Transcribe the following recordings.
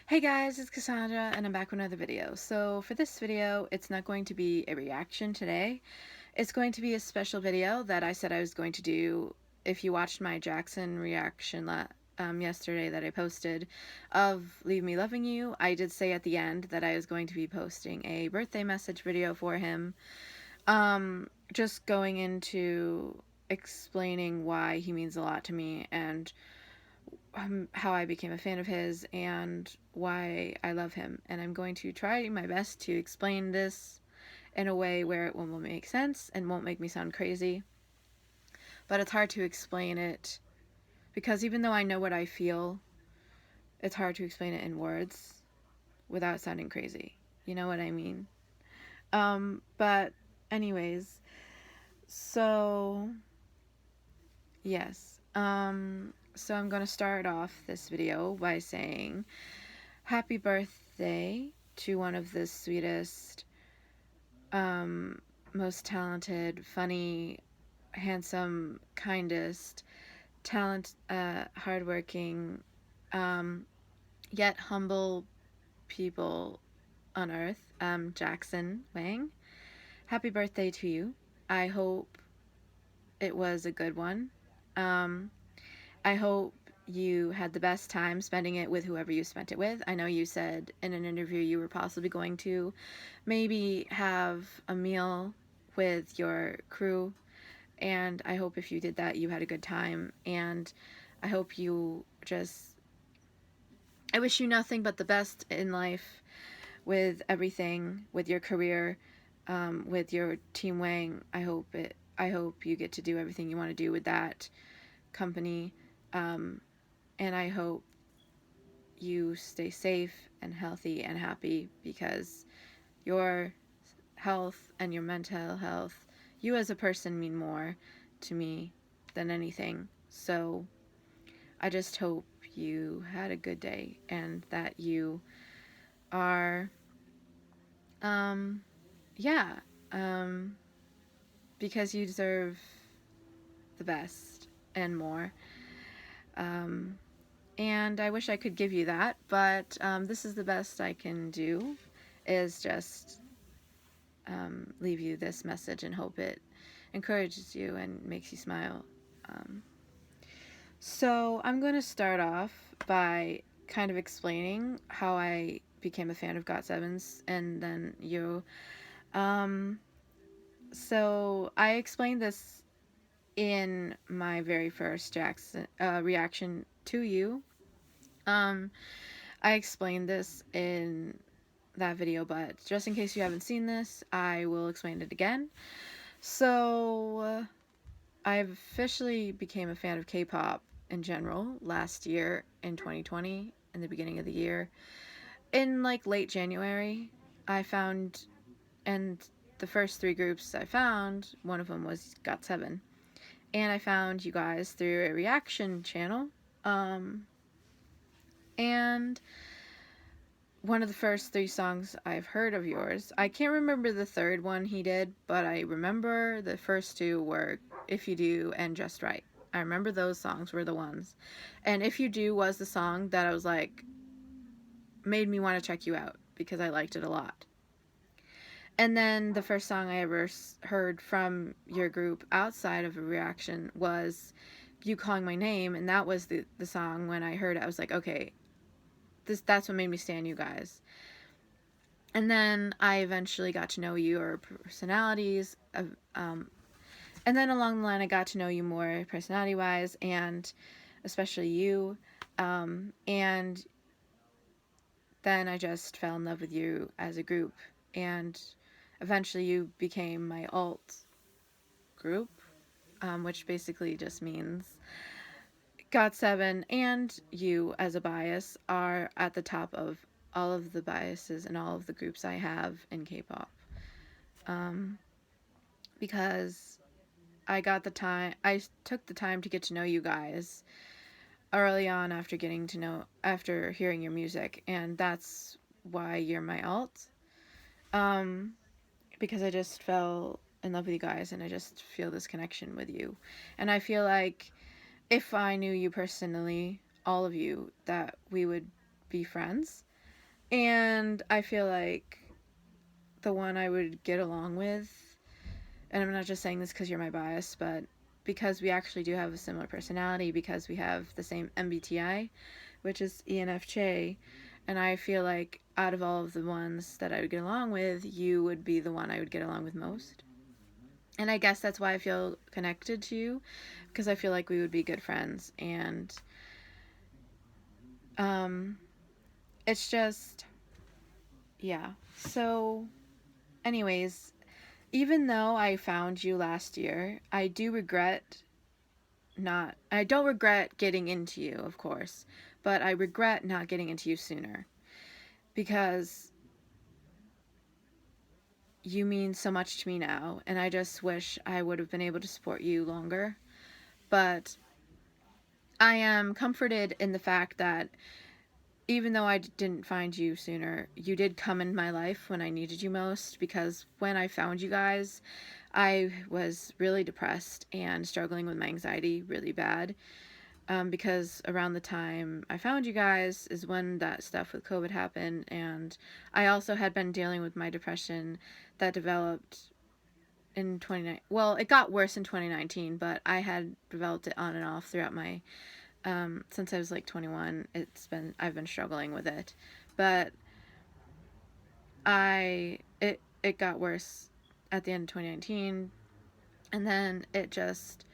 Hey guys, it's Cassandra and I'm back with another video. So for this video, it's not going to be a reaction today. It's going to be a special video that I said I was going to do. If you watched my Jackson reaction yesterday that I posted of Leave Me Loving You, I did say at the end that I was going to be posting a birthday message video for him. Just going into explaining why he means a lot to me and how I became a fan of his and why I love him. And I'm going to try my best to explain this in a way where it will make sense and won't make me sound crazy. But it's hard to explain it because even though I know what I feel, it's hard to explain it in words without sounding crazy. You know what I mean? But anyways, so yes. So I'm going to start off this video by saying happy birthday to one of the sweetest, most talented, funny, handsome, kindest, hardworking, yet humble people on earth, Jackson Wang. Happy birthday to you. I hope it was a good one. I hope you had the best time spending it with whoever you spent it with. I know you said in an interview you were possibly going to maybe have a meal with your crew, and I hope if you did that you had a good time, and I hope you I wish you nothing but the best in life with everything, with your career, with your Team Wang. I hope you get to do everything you want to do with that company. And I hope you stay safe and healthy and happy because your health and your mental health, you as a person mean more to me than anything. So I just hope you had a good day and that you are, yeah, um, because you deserve the best and more. And I wish I could give you that, but this is the best I can do, is just leave you this message and hope it encourages you and makes you smile. So I'm going to start off by kind of explaining how I became a fan of GOT7's and then you. So I explained this in my very first Jackson reaction to you. I explained this in that video, but just in case you haven't seen this, I will explain it again. So, I officially became a fan of K-pop in general last year in 2020, in the beginning of the year. In like late January, I found, and the first three groups I found, one of them was GOT7. And I found you guys through a reaction channel. And one of the first three songs I've heard of yours, I can't remember the third one he did, but I remember the first two were If You Do and Just Right. I remember those songs were the ones. And If You Do was the song that I was like, made me want to check you out because I liked it a lot. And then the first song I ever heard from your group outside of a reaction was You Calling My Name, and that was the song when I heard it, I was like, okay, that's what made me stan you guys. And then I eventually got to know your personalities, and then along the line I got to know you more personality-wise, and especially you, and then I just fell in love with you as a group, and eventually you became my alt group, which basically just means GOT7 and you as a bias are at the top of all of the biases and all of the groups I have in K-pop. Because I took the time to get to know you guys early on after hearing your music, and that's why you're my alt. Because I just fell in love with you guys and I just feel this connection with you. And I feel like if I knew you personally, all of you, that we would be friends. And I feel like the one I would get along with, and I'm not just saying this because you're my bias, but because we actually do have a similar personality, because we have the same MBTI, which is ENFJ, and I feel like out of all of the ones that I would get along with, you would be the one I would get along with most. And I guess that's why I feel connected to you, because I feel like we would be good friends. And um, it's just, yeah. So, anyways, even though I found you last year, I don't regret getting into you, of course, but I regret not getting into you sooner, because you mean so much to me now, and I just wish I would have been able to support you longer. But I am comforted in the fact that even though I didn't find you sooner, you did come in my life when I needed you most, because when I found you guys, I was really depressed and struggling with my anxiety really bad. Because around the time I found you guys is when that stuff with COVID happened, and I also had been dealing with my depression that developed in 2019. Well, it got worse in 2019, but I had developed it on and off throughout my since I was like 21. I've been struggling with it, but it got worse at the end of 2019, and then it just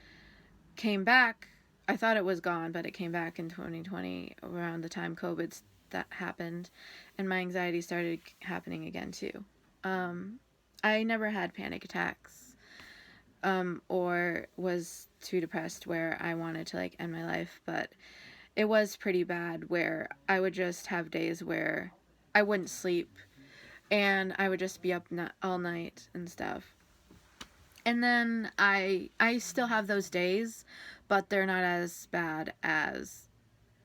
came back. I thought it was gone, but it came back in 2020 around the time COVID that happened, and my anxiety started happening again too. I never had panic attacks, or was too depressed where I wanted to like end my life, but it was pretty bad where I would just have days where I wouldn't sleep and I would just be up all night and stuff. And then I still have those days, but they're not as bad as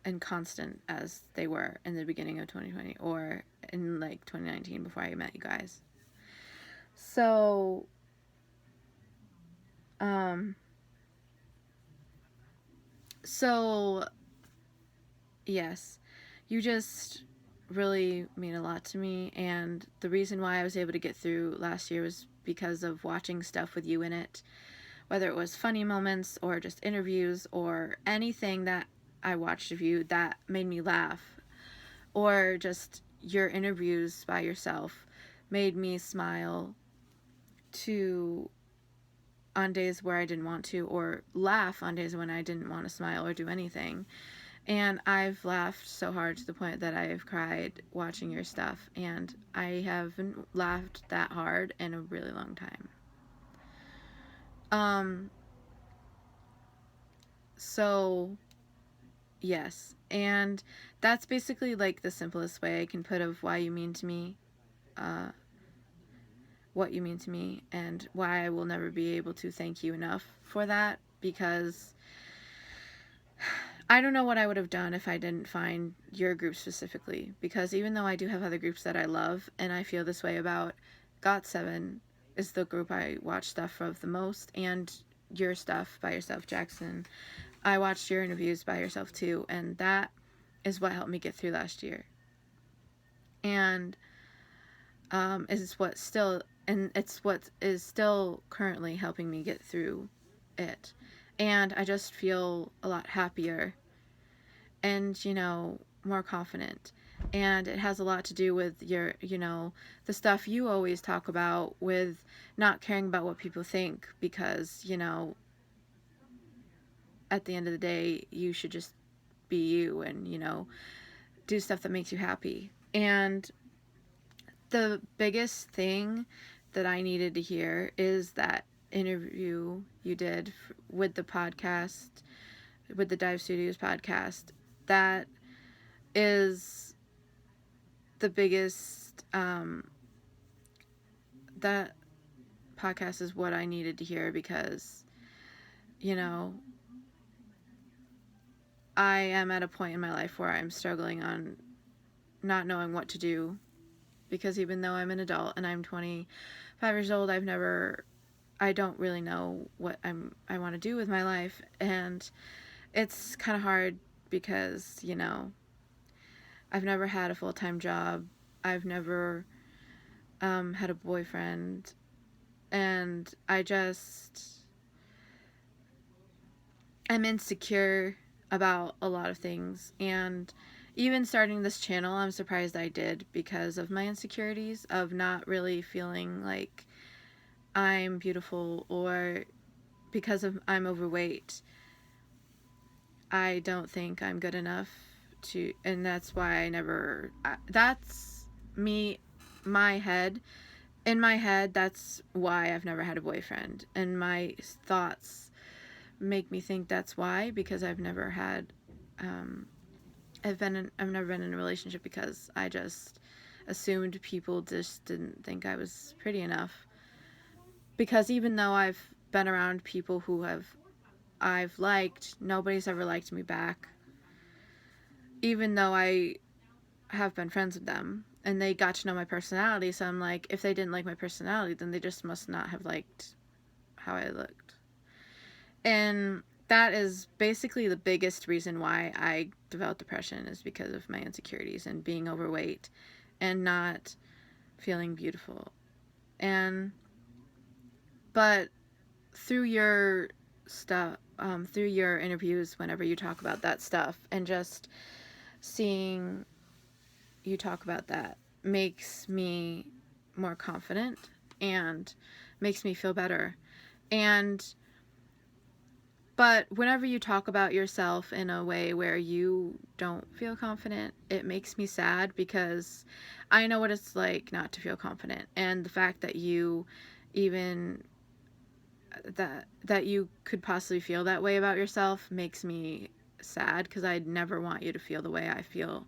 and constant as they were in the beginning of 2020 or in like 2019 before I met you guys. So um so yes, you just really mean a lot to me, and the reason why I was able to get through last year was because of watching stuff with you in it, whether it was funny moments or just interviews or anything that I watched of you that made me laugh, or just your interviews by yourself made me smile to on days where I didn't want to, or laugh on days when I didn't want to smile or do anything. And I've laughed so hard to the point that I've cried watching your stuff, and I haven't laughed that hard in a really long time. Um so yes, and that's basically like the simplest way I can put of why you mean to me, uh what you mean to me, and why I will never be able to thank you enough for that, because I don't know what I would have done if I didn't find your group specifically, because even though I do have other groups that I love and I feel this way about, GOT7 is the group I watch stuff of the most, and your stuff by yourself, Jackson. I watched your interviews by yourself too, and that is what helped me get through last year. And it's what is still currently helping me get through it. And I just feel a lot happier and, more confident. And it has a lot to do with the stuff you always talk about with not caring about what people think, because, at the end of the day, you should just be you and, do stuff that makes you happy. And the biggest thing that I needed to hear is that interview you did with the podcast, with the Dive Studios podcast. That is the biggest, that podcast is what I needed to hear, because, I am at a point in my life where I'm struggling on not knowing what to do, because even though I'm an adult and I'm 25 years old, I don't really know what I want to do with my life, and it's kind of hard because, I've never had a full-time job I've never had a boyfriend, and I'm insecure about a lot of things. And even starting this channel, I'm surprised I did because of my insecurities of not really feeling like I'm beautiful, or because of I'm overweight. I don't think I'm good enough to, and that's why I never, that's me, my head. In my head, that's why I've never had a boyfriend. And my thoughts make me think that's why, because I've never had, I've never been in a relationship because I just assumed people just didn't think I was pretty enough. Because even though I've been around people who I've liked, nobody's ever liked me back. Even though I have been friends with them and they got to know my personality, so I'm like, if they didn't like my personality, then they just must not have liked how I looked. And that is basically the biggest reason why I developed depression, is because of my insecurities and being overweight and not feeling beautiful. And but through your stuff, through your interviews, whenever you talk about that stuff, and just seeing you talk about that makes me more confident and makes me feel better. And but whenever you talk about yourself in a way where you don't feel confident, it makes me sad, because I know what it's like not to feel confident. And the fact that you even that you could possibly feel that way about yourself makes me sad, because I'd never want you to feel the way I feel,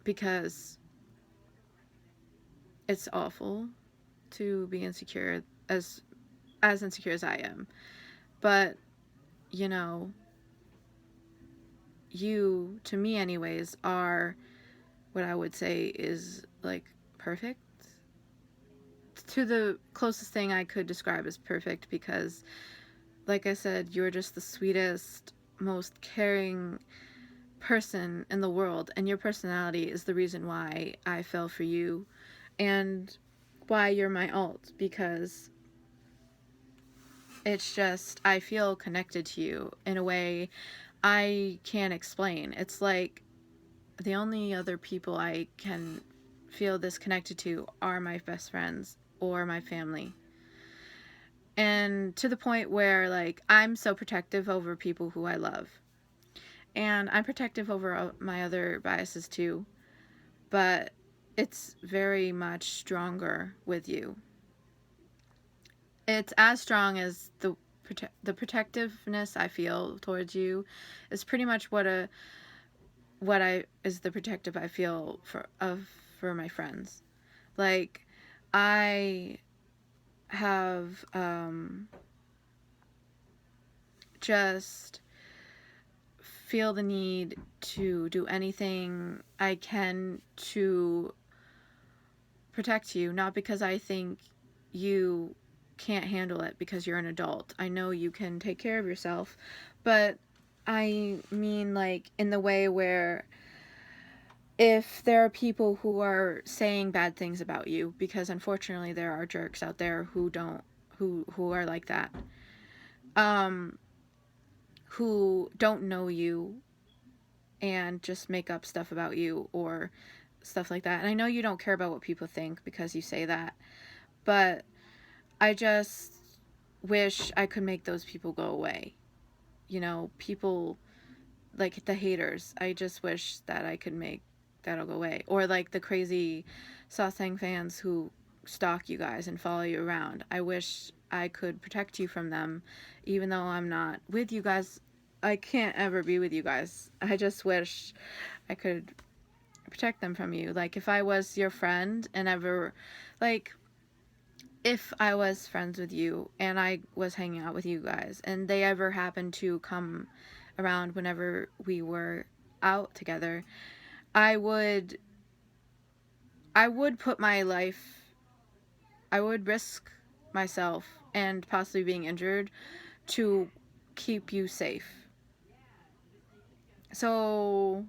because it's awful to be insecure, as insecure as I am. But you know, you, to me anyways, are what I would say is like perfect, to the closest thing I could describe as perfect, because like I said, you're just the sweetest, most caring person in the world, and your personality is the reason why I fell for you and why you're my alt, because it's just, I feel connected to you in a way I can't explain. It's like the only other people I can feel this connected to are my best friends or my family. And to the point where, like, I'm so protective over people who I love. And I'm protective over my other biases too. But it's very much stronger with you. It's as strong as the protectiveness I feel towards you is pretty much what I is the protective I feel for my friends. Like, I have just feel the need to do anything I can to protect you, not because I think you can't handle it because you're an adult. I know you can take care of yourself, but I mean, like, in the way where if there are people who are saying bad things about you, because unfortunately there are jerks out there who are like that, who don't know you and just make up stuff about you or stuff like that. And I know you don't care about what people think because you say that, but I just wish I could make those people go away. You know, people like the haters. I just wish that I could make that'll go away. Or like the crazy Sasang fans who stalk you guys and follow you around. I wish I could protect you from them, even though I'm not with you guys. I can't ever be with you guys. I just wish I could protect them from you. Like, if I was your friend and ever, like, if I was friends with you and I was hanging out with you guys and they ever happened to come around whenever we were out together, I would put my life, I would risk myself and possibly being injured to keep you safe. So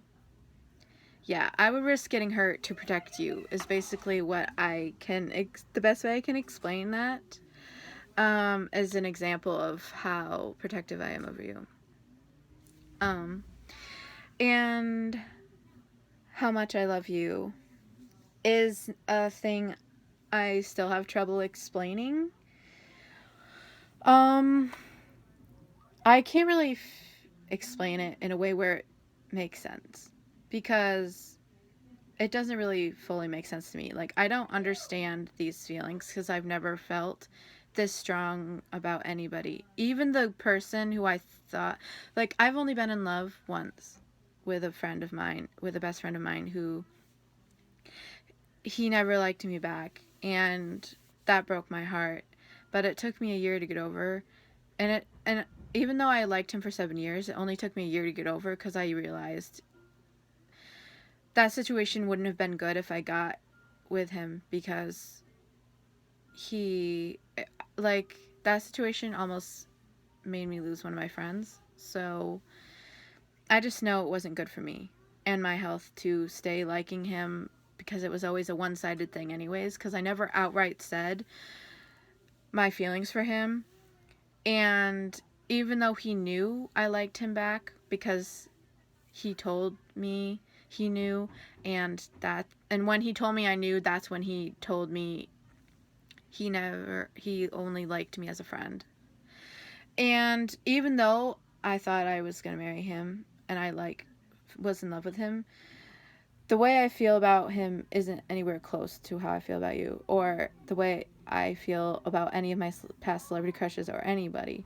Yeah, I would risk getting hurt to protect you is basically what I can the best way I can explain that, as an example of how protective I am over you. Um and how much I love you is a thing I still have trouble explaining. Um I can't really explain it in a way where it makes sense, because it doesn't really fully make sense to me. Like, I don't understand these feelings because I've never felt this strong about anybody. Even the person who I thought, like, I've only been in love once with a friend of mine, with a best friend of mine, who he never liked me back, and that broke my heart. But it took me a year to get over, and even though I liked him for 7 years, it only took me a year to get over because I realized that situation wouldn't have been good if I got with him, because he, like, that situation almost made me lose one of my friends. So I just know it wasn't good for me and my health to stay liking him, because it was always a one-sided thing anyways, because I never outright said my feelings for him. And even though he knew I liked him back, because he told me he knew, and when he told me I knew, that's when he told me he only liked me as a friend. And even though I thought I was going to marry him and I was in love with him, the way I feel about him isn't anywhere close to how I feel about you, or the way I feel about any of my past celebrity crushes or anybody.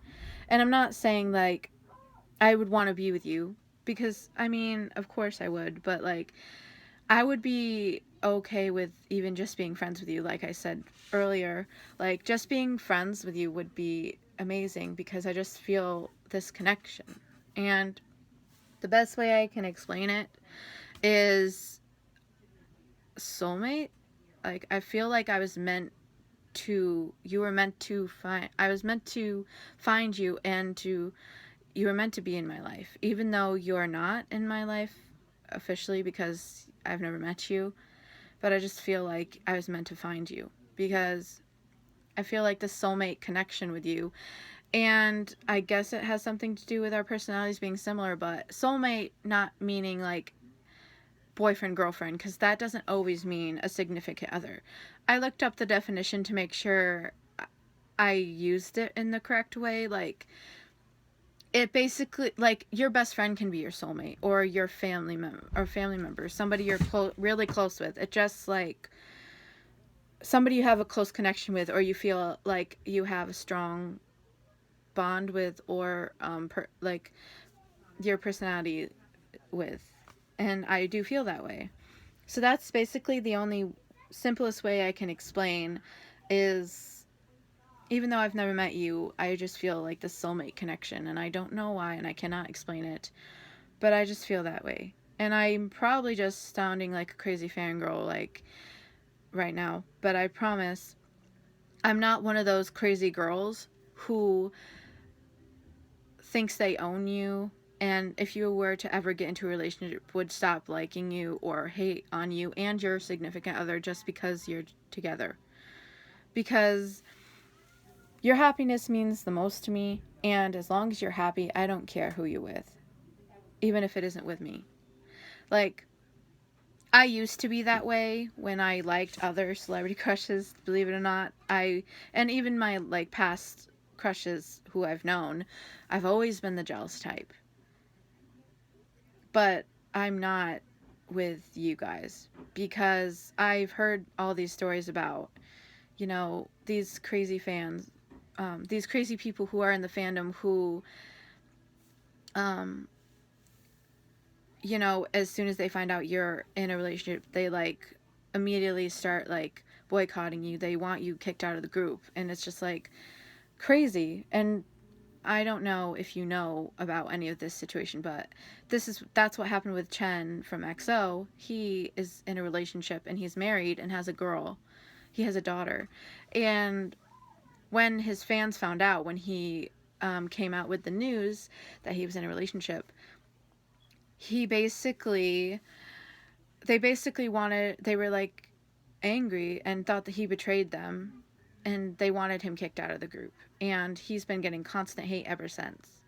And I'm not saying, like, I would want to be with you, because, I mean, of course I would, but, like, I would be okay with even just being friends with you, like I said earlier. Like, just being friends with you would be amazing, because I just feel this connection. And the best way I can explain it is soulmate. Like, I feel like you were meant to I was meant to find you, and you were meant to be in my life, even though you're not in my life officially, because I've never met you. But I just feel like I was meant to find you, because I feel like the soulmate connection with you. And I guess it has something to do with our personalities being similar, but soulmate not meaning like boyfriend, girlfriend, because that doesn't always mean a significant other. I looked up the definition to make sure I used it in the correct way. Like, it basically, like, your best friend can be your soulmate, or your family member, somebody you're really close with. It just, like, somebody you have a close connection with, or you feel like you have a strong bond with, or like, your personality with. And I do feel that way. So that's basically the only simplest way I can explain, is even though I've never met you, I just feel like the soulmate connection, and I don't know why, and I cannot explain it, but I just feel that way. And I'm probably just sounding like a crazy fangirl, like, right now, but I promise I'm not one of those crazy girls who thinks they own you, and if you were to ever get into a relationship, would stop liking you or hate on you and your significant other just because you're together. Because your happiness means the most to me, and as long as you're happy, I don't care who you're with, even if it isn't with me. Like, I used to be that way when I liked other celebrity crushes, believe it or not. And even my, like, past crushes who I've known, I've always been the jealous type. But I'm not with you guys, because I've heard all these stories about, these crazy fans, these crazy people who are in the fandom who, um, as soon as they find out you're in a relationship, they, like, immediately start, like, boycotting you. They want you kicked out of the group. And it's just, like, crazy. And I don't know if you know about any of this situation, but that's what happened with Chen from EXO. He is in a relationship, and he's married and has a girl. He has a daughter. And when his fans found out, when he came out with the news that he was in a relationship, he basically they basically they were like angry and thought that he betrayed them, and they wanted him kicked out of the group. And he's been getting constant hate ever since.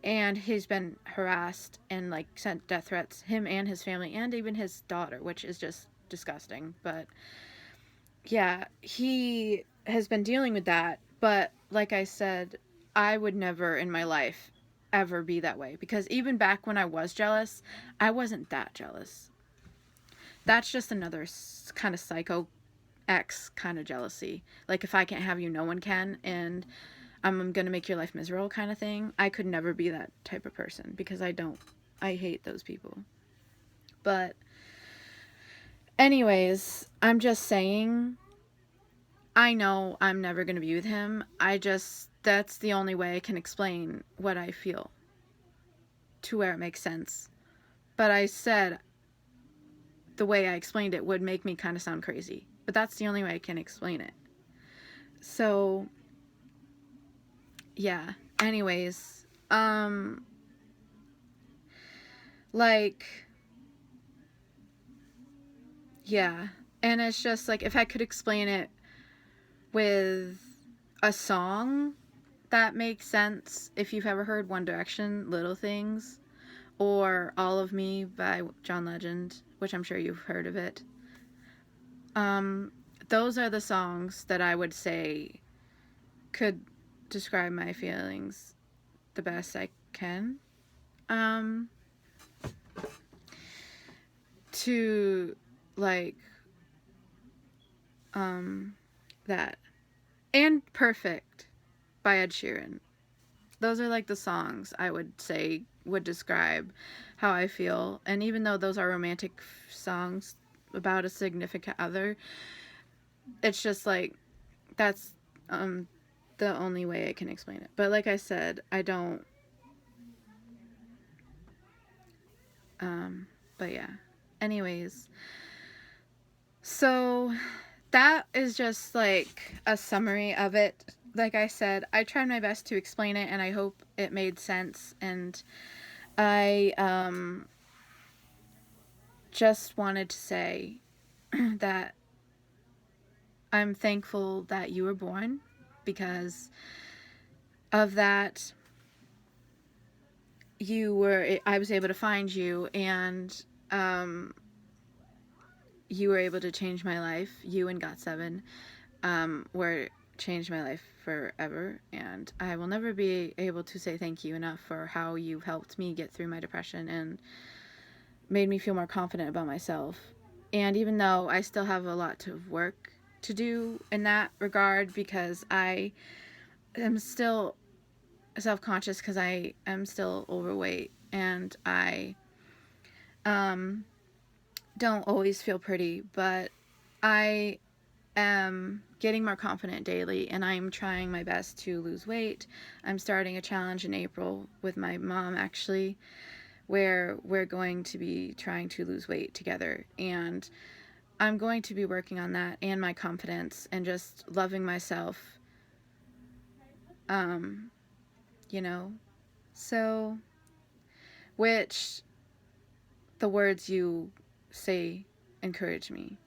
And he's been harassed and like sent death threats, him and his family, and even his daughter, which is just disgusting. But yeah, he has been dealing with that. But like I said, I would never in my life ever be that way, because even back when I was jealous, I wasn't that jealous. That's just another kind of psycho X kind of jealousy. Like, if I can't have you, no one can, and I'm gonna make your life miserable kind of thing. I could never be that type of person, because I hate those people. But anyways, I'm just saying, I know I'm never gonna be with him. That's the only way I can explain what I feel to where it makes sense. But I said the way I explained it would make me kind of sound crazy. But that's the only way I can explain it. So, yeah. Anyways, like, yeah. And it's just like, if I could explain it with a song that makes sense, if you've ever heard One Direction, Little Things, or All of Me by John Legend, which I'm sure you've heard of it. Those are the songs that I would say could describe my feelings the best I can. To like that. And Perfect by Ed Sheeran. Those are like the songs I would say would describe how I feel. And even though those are romantic songs about a significant other, it's just like, that's the only way I can explain it. But like I said, I don't but yeah. Anyways, so that is just like a summary of it. Like I said, I tried my best to explain it, and I hope it made sense. And I just wanted to say that I'm thankful that you were born, because of that I was able to find you, and you were able to change my life. You and Got7 were changed my life forever, and I will never be able to say thank you enough for how you've helped me get through my depression and made me feel more confident about myself. And even though I still have a lot of work to do in that regard, because I am still self-conscious because I am still overweight, and I don't always feel pretty, but I am getting more confident daily, and I'm trying my best to lose weight. I'm starting a challenge in April with my mom, actually, where we're going to be trying to lose weight together, and I'm going to be working on that and my confidence and just loving myself, you know. So, which the words you say encourage me.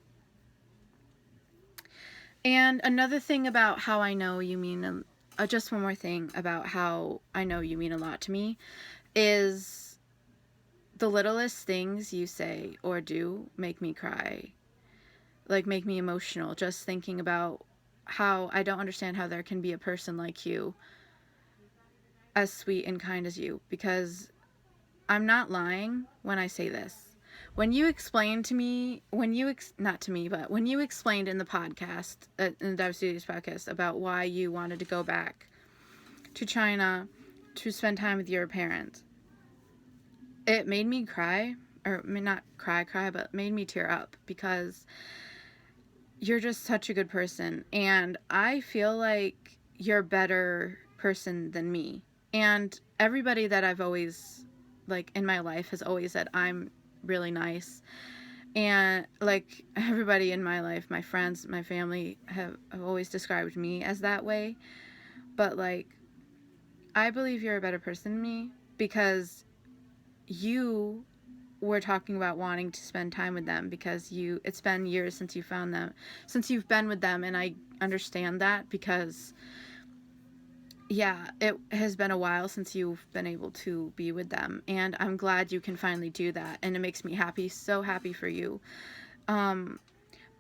And another thing about how I know you mean, just one more thing about how I know you mean a lot to me, is the littlest things you say or do make me cry. Like, make me emotional, just thinking about how I don't understand how there can be a person like you, as sweet and kind as you, because I'm not lying when I say this. When you explained to me, not to me, but when you explained in the podcast, in the Dive Studios podcast, about why you wanted to go back to China to spend time with your parents, it made me cry, or not cry, but made me tear up, because you're just such a good person, and I feel like you're a better person than me. And everybody that I've always, like, in my life has always said I'm really nice. And, like, everybody in my life, my friends, my family, have always described me as that way. But, like, I believe you're a better person than me, because you were talking about wanting to spend time with them because it's been years since you found them, since you've been with them, and I understand that because yeah, it has been a while since you've been able to be with them, and I'm glad you can finally do that, and it makes me happy, so happy for you.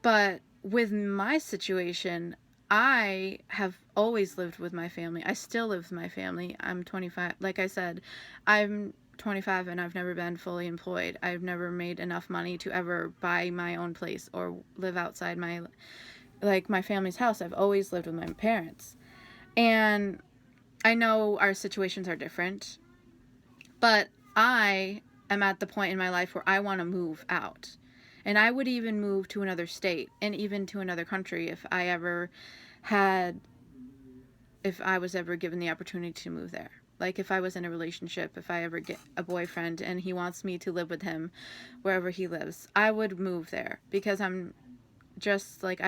But with my situation, I have always lived with my family. I still live with my family. I'm 25. Like I said, I'm 25 and I've never been fully employed. I've never made enough money to ever buy my own place or live outside my family's house. I've always lived with my parents. And I know our situations are different, but I am at the point in my life where I want to move out. And I would even move to another state and even to another country if I was ever given the opportunity to move there. Like if I was in a relationship, if I ever get a boyfriend and he wants me to live with him wherever he lives, I would move there because I'm just like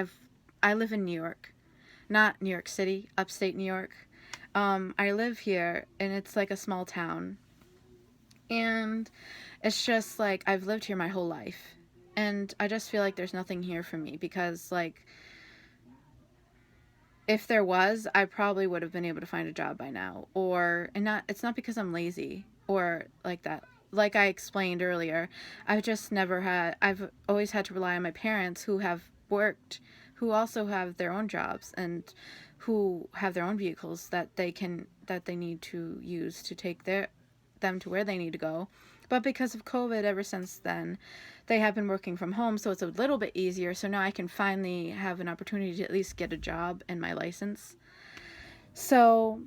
I live in New York, not New York City, upstate New York. I live here and it's like a small town. And it's just like I've lived here my whole life. And I just feel like there's nothing here for me because, like, if there was, I probably would have been able to find a job by now. It's not because I'm lazy or like that. Like I explained earlier, I've always had to rely on my parents who have worked, who also have their own jobs and who have their own vehicles that they need to use to take them to where they need to go. But because of COVID, ever since then, they have been working from home, so it's a little bit easier. So now I can finally have an opportunity to at least get a job and my license. So,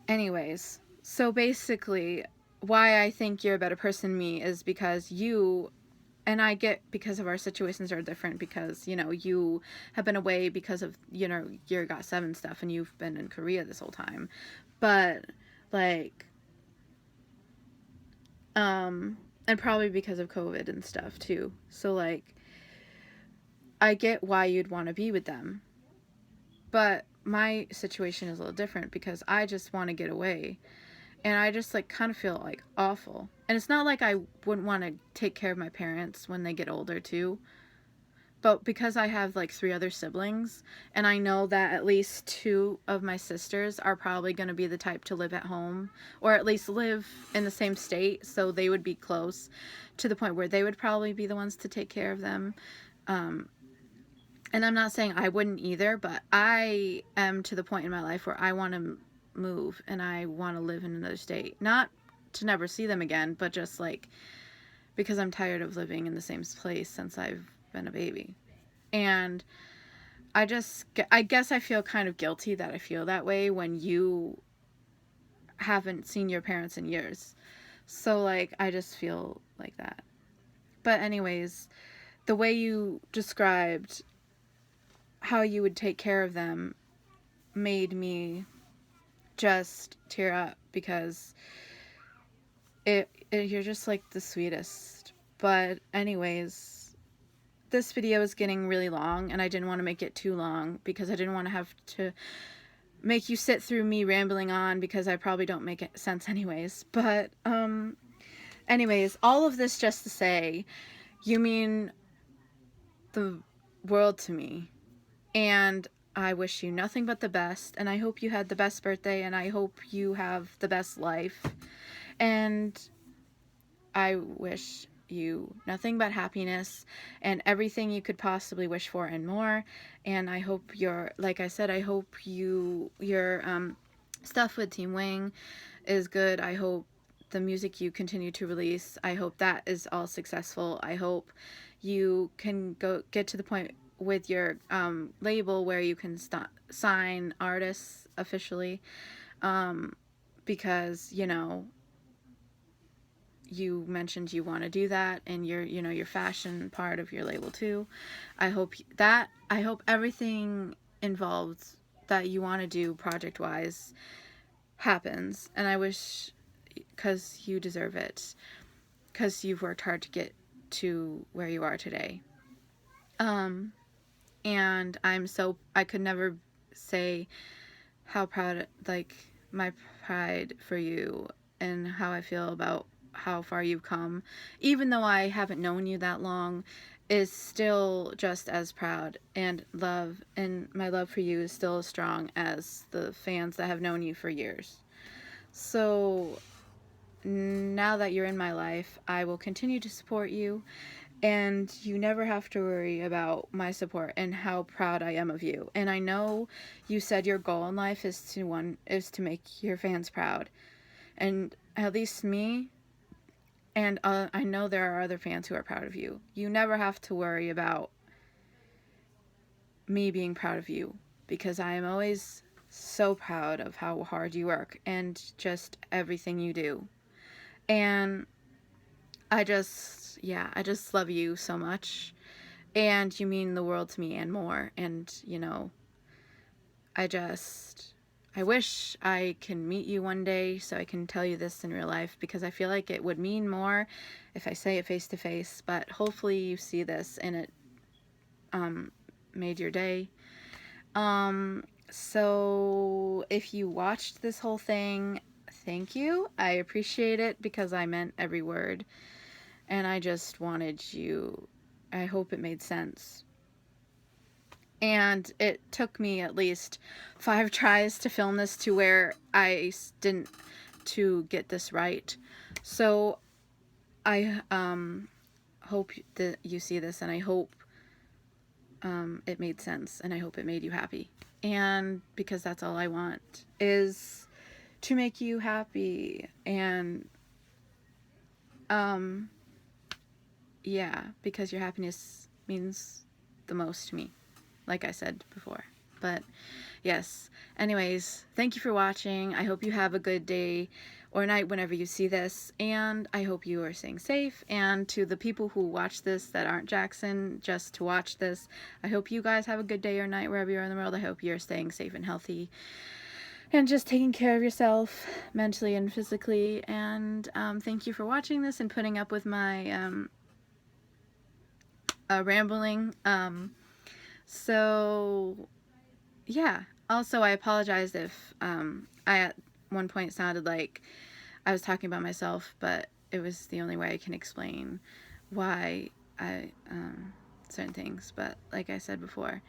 anyways, so basically, why I think you're a better person than me is because and I get because of our situations are different because, you have been away because of, your GOT7 stuff and you've been in Korea this whole time. But, like, and probably because of COVID and stuff too. So like, I get why you'd want to be with them. But my situation is a little different because I just want to get away. And I just like kind of feel like awful. And it's not like I wouldn't want to take care of my parents when they get older too. But because I have like 3 other siblings, and I know that at least 2 of my sisters are probably going to be the type to live at home, or at least live in the same state, so they would be close to the point where they would probably be the ones to take care of them. And I'm not saying I wouldn't either, but I am to the point in my life where I want to move and I want to live in another state. Not to never see them again, but just like because I'm tired of living in the same place since I've been a baby. And I guess I feel kind of guilty that I feel that way when you haven't seen your parents in years. So like I just feel like that. But anyways, the way you described how you would take care of them made me just tear up because you're just like the sweetest. But anyways, this video is getting really long and I didn't want to make it too long because I didn't want to have to make you sit through me rambling on because I probably don't make sense anyways. But anyways, all of this just to say you mean the world to me, and I wish you nothing but the best, and I hope you had the best birthday, and I hope you have the best life, and I wish you nothing but happiness and everything you could possibly wish for and more. And I hope like I said, I hope your stuff with Team Wang is good. I hope the music you continue to release, I hope that is all successful. I hope you can get to the point with your label where you can sign artists officially, because you mentioned you want to do that, and your fashion part of your label too. I hope everything involved that you want to do project wise happens, and I wish, because you deserve it, because you've worked hard to get to where you are today. And I could never say how proud, like my pride for you and how I feel about how far you've come, even though I haven't known you that long, is still just as proud, and my love for you is still as strong as the fans that have known you for years. So now that you're in my life, I will continue to support you, and you never have to worry about my support and how proud I am of you. And I know you said your goal in life is to make your fans proud, and at least me. And I know there are other fans who are proud of you. You never have to worry about me being proud of you, because I am always so proud of how hard you work and just everything you do. And I just love you so much. And you mean the world to me and more. And, I wish I can meet you one day so I can tell you this in real life, because I feel like it would mean more if I say it face to face. But hopefully you see this and it made your day. So if you watched this whole thing, thank you. I appreciate it, because I meant every word. And I just wanted you, I hope it made sense. And it took me at least 5 tries to film this to where to get this right. So I hope that you see this, and I hope it made sense, and I hope it made you happy. And because that's all I want, is to make you happy. And yeah, because your happiness means the most to me, like I said before. But yes, anyways, thank you for watching. I hope you have a good day or night whenever you see this, and I hope you are staying safe. And to the people who watch this that aren't Jackson, just to watch this, I hope you guys have a good day or night wherever you are in the world. I hope you're staying safe and healthy, and just taking care of yourself mentally and physically. And thank you for watching this and putting up with my rambling. So yeah, also I apologize if I at one point sounded like I was talking about myself, but it was the only way I can explain why I certain things. But like I said before,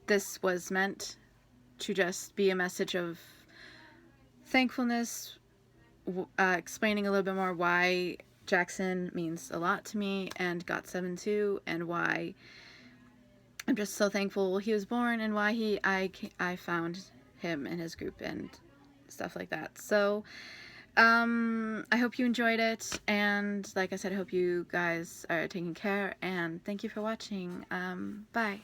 this was meant to just be a message of thankfulness, explaining a little bit more why Jackson means a lot to me, and GOT7 too, and why I'm just so thankful he was born, and why I found him and his group and stuff like that. So I hope you enjoyed it, and like I said, I hope you guys are taking care, and thank you for watching. Bye.